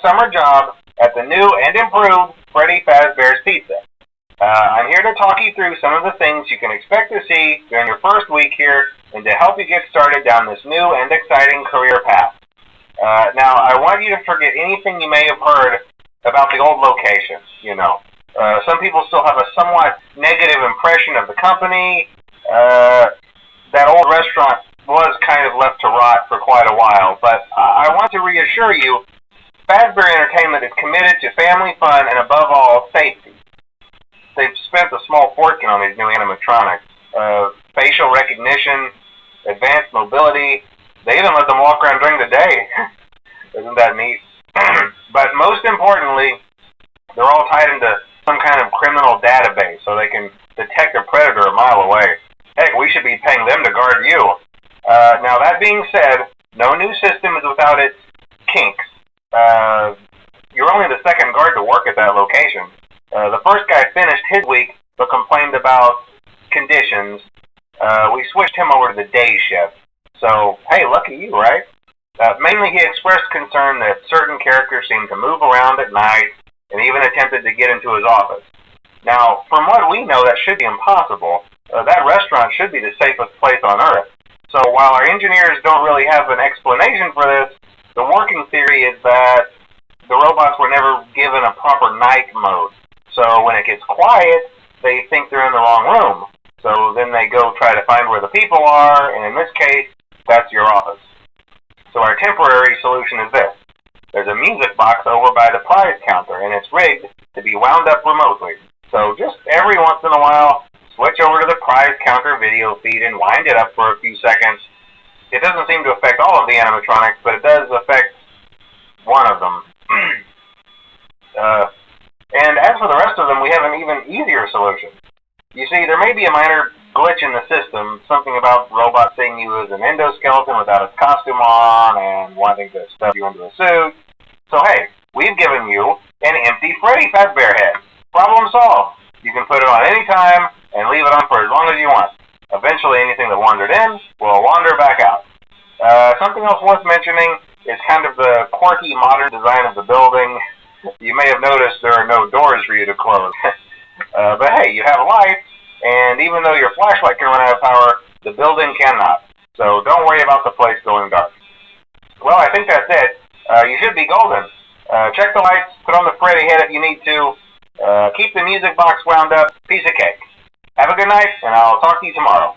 summer job at the new and improved Freddy Fazbear's Pizza. I'm here to talk you through some of the things you can expect to see during your first week here and to help you get started down this new and exciting career path. Now, I want you to forget anything you may have heard about the old location. Some people still have a somewhat negative impression of the company. That old restaurant was kind of left to rot for quite a while, but I want to reassure you, Fazbear Entertainment is committed to family fun and, above all, safety. They've spent a small fortune on these new animatronics. Facial recognition, advanced mobility. They even let them walk around during the day. Isn't that neat? But most importantly, they're all tied into some kind of criminal database so they can detect a predator a mile away. Heck, we should be paying them to guard you. Now, that being said, no new system is without its kinks. You're only the second guard to work at that location. The first guy finished his week but complained about conditions. We switched him over to the day shift. So, hey, lucky you, right? Mainly he expressed concern that certain characters seemed to move around at night and even attempted to get into his office. Now, from what we know, that should be impossible. That restaurant should be the safest place on Earth. So while our engineers don't really have an explanation for this, the working theory is that the robots were never given a proper night mode. So when it gets quiet, they think they're in the wrong room. So then they go try to find where the people are, and in this case, that's your office. So our temporary solution is this. There's a music box over by the prize counter, and it's rigged to be wound up remotely. So just every once in a while, switch over to the prize counter video feed and wind it up for a few seconds. It doesn't seem to affect all of the animatronics, but it does affect one of them. And as for the rest of them, we have an even easier solution. You see, there may be a minor glitch in the system, something about robots seeing you as an endoskeleton without its costume on and wanting to stuff you into a suit. So hey, we've given you an empty Freddy Fazbear head. Problem solved. You can put it on any time and leave it on for as long as you want. Eventually, anything that wandered in will wander back out. Something else worth mentioning is kind of the quirky modern design of the building. You may have noticed there are no doors for you to close. But hey, you have lights, and even though your flashlight can run out of power, the building cannot. So don't worry about the place going dark. Well, I think that's it. You should be golden. Check the lights, put on the Freddy head if you need to. Keep the music box wound up. Piece of cake. Have a good night, and I'll talk to you tomorrow.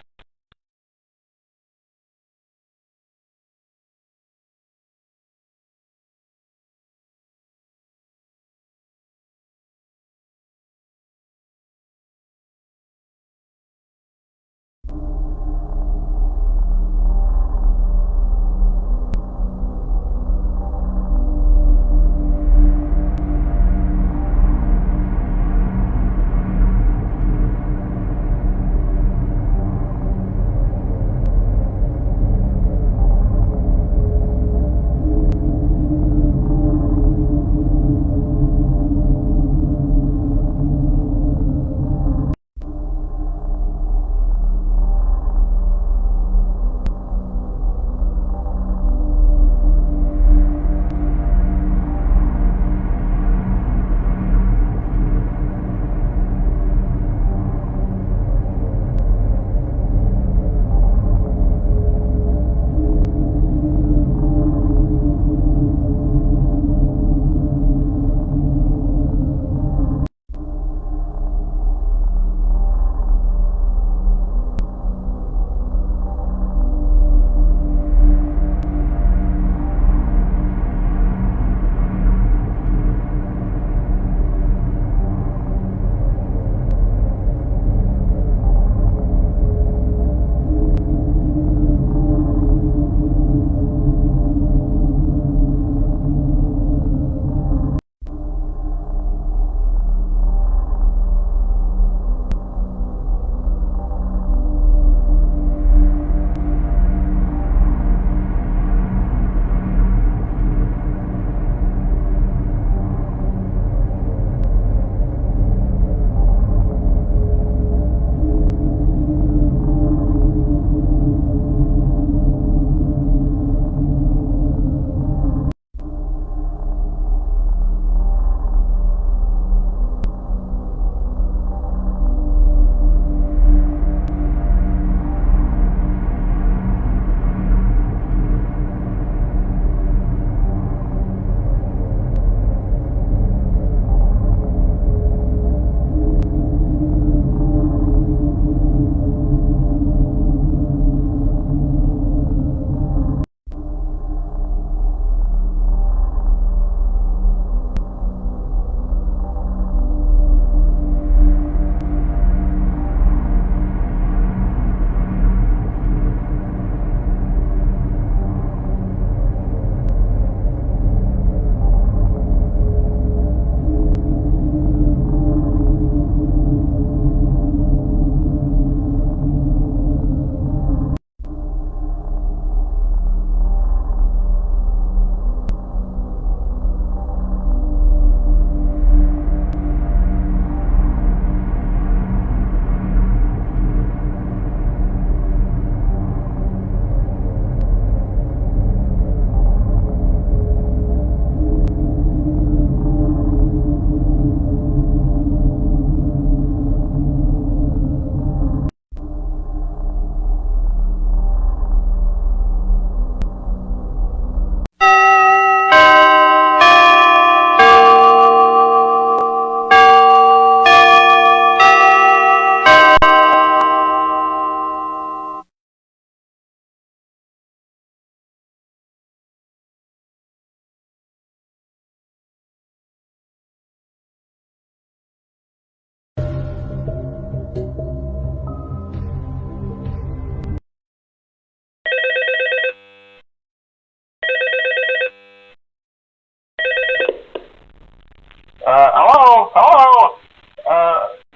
Hello? Hello?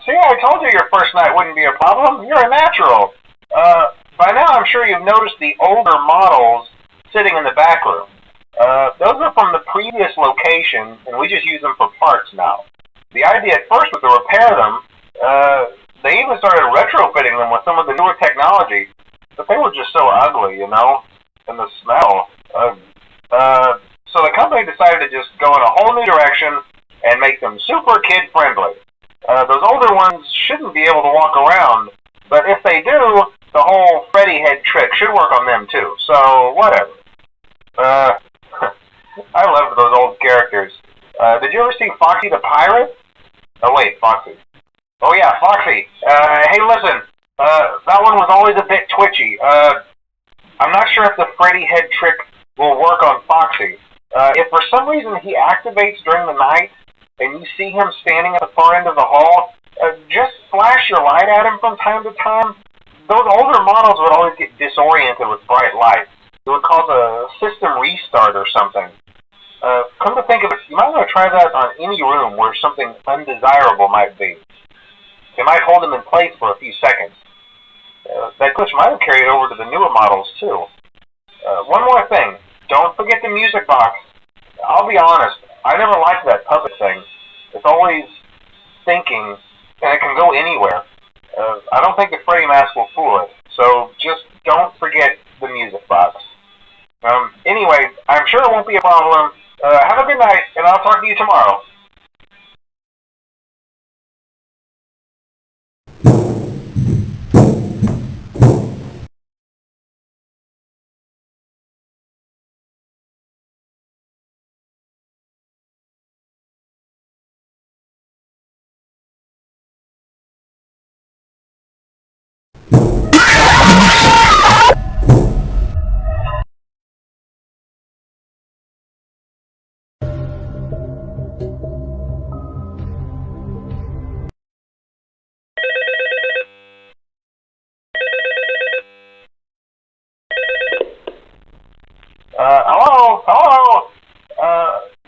See, I told you your first night wouldn't be a problem. You're a natural. By now I'm sure you've noticed the older models sitting in the back room. Those are from the previous location, and we just use them for parts now. The idea at first was to repair them. They even started retrofitting them with some of the newer technology, but they were just so ugly, you know, and the smell. So the company decided to just go in a whole new direction and make them super kid-friendly. Those older ones shouldn't be able to walk around, but if they do, the whole Freddy head trick should work on them too, so whatever. I loved those old characters. Did you ever see Foxy the Pirate? Oh wait, Foxy. Oh yeah, Foxy. Hey listen, that one was always a bit twitchy. I'm not sure if the Freddy head trick will work on Foxy. If for some reason he activates during the night, and you see him standing at the far end of the hall, just flash your light at him from time to time. Those older models would always get disoriented with bright light. It would cause a system restart or something. Come to think of it, you might want to try that on any room where something undesirable might be. It might hold him in place for a few seconds. That glitch might have carried over to the newer models too. One more thing, don't forget the music box. I'll be honest, I never liked that puppet thing. It's always thinking, and it can go anywhere. I don't think the Freddy mask will fool it, so just don't forget the music box. Anyway, I'm sure it won't be a problem. Have a good night, and I'll talk to you tomorrow. Hello? Hello?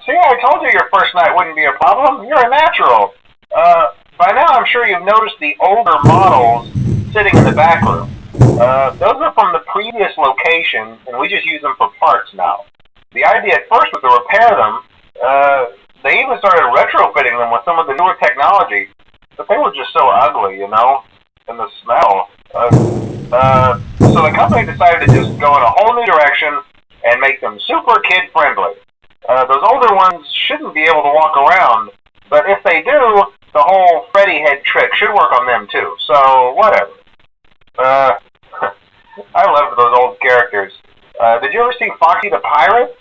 See, I told you your first night wouldn't be a problem. You're a natural. By now I'm sure you've noticed the older models sitting in the back room. Those are from the previous location, and we just use them for parts now. The idea at first was to repair them. They even started retrofitting them with some of the newer technology, but they were just so ugly, you know, and the smell. So the company decided to just go in a whole new direction and make them super kid-friendly. Those older ones shouldn't be able to walk around, but if they do, the whole Freddy head trick should work on them too, so whatever. I loved those old characters. Did you ever see Foxy the Pirate?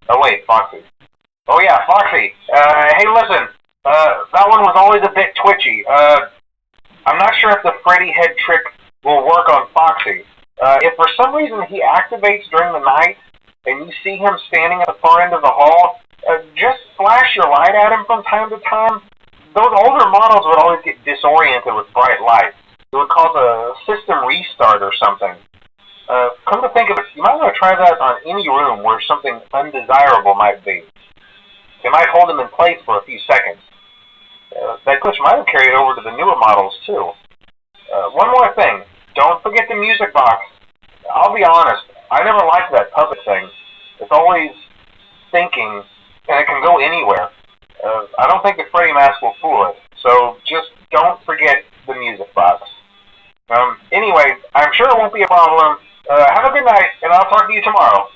Oh wait, Foxy. Oh yeah, Foxy. Hey listen, that one was always a bit twitchy. I'm not sure if the Freddy head trick will work on Foxy. If for some reason he activates during the night, and you see him standing at the far end of the hall, just flash your light at him from time to time. Those older models would always get disoriented with bright light. It would cause a system restart or something. Come to think of it, you might want to try that on any room where something undesirable might be. It might hold him in place for a few seconds. That glitch might have carried over to the newer models too. One more thing, don't forget the music box. I'll be honest, I never liked that puppet thing. It's always thinking, and it can go anywhere. I don't think the Freddy mask will fool it, so just don't forget the music box. Anyway, I'm sure it won't be a problem. Have a good night, and I'll talk to you tomorrow.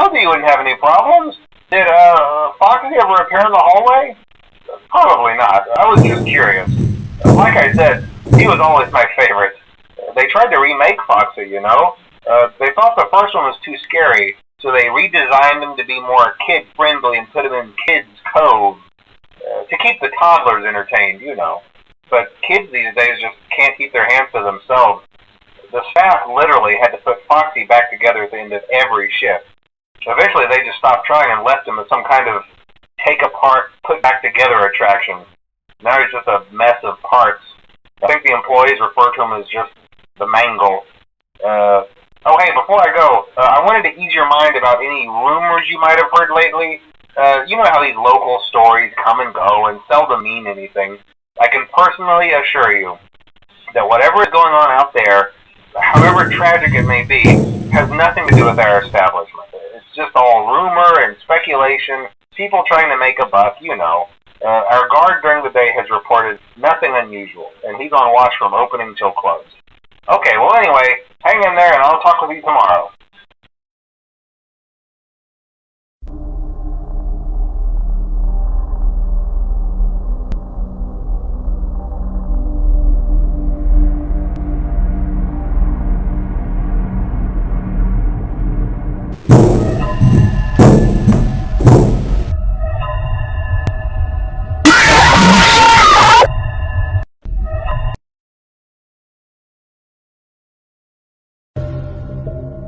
told you wouldn't have any problems. Did Foxy ever appear in the hallway? Probably not. I was just curious. Like I said, he was always my favorite. They tried to remake Foxy, you know. They thought the first one was too scary, so they redesigned him to be more kid-friendly and put him in Kids Cove to keep the toddlers entertained, you know. But kids these days just can't keep their hands to themselves. The staff literally had to put Foxy back together at the end of every shift. Eventually, they just stopped trying and left him as some kind of take-apart, put-back-together attraction. Now he's just a mess of parts. I think the employees refer to him as just the Mangle. Oh, hey, before I go, I wanted to ease your mind about any rumors you might have heard lately. You know how these local stories come and go and seldom mean anything. I can personally assure you that whatever is going on out there, however tragic it may be, has nothing to do with our establishment. It's just all rumor and speculation, people trying to make a buck, you know. Our guard during the day has reported nothing unusual, and he's on watch from opening till close. Okay, well anyway, hang in there and I'll talk with you tomorrow.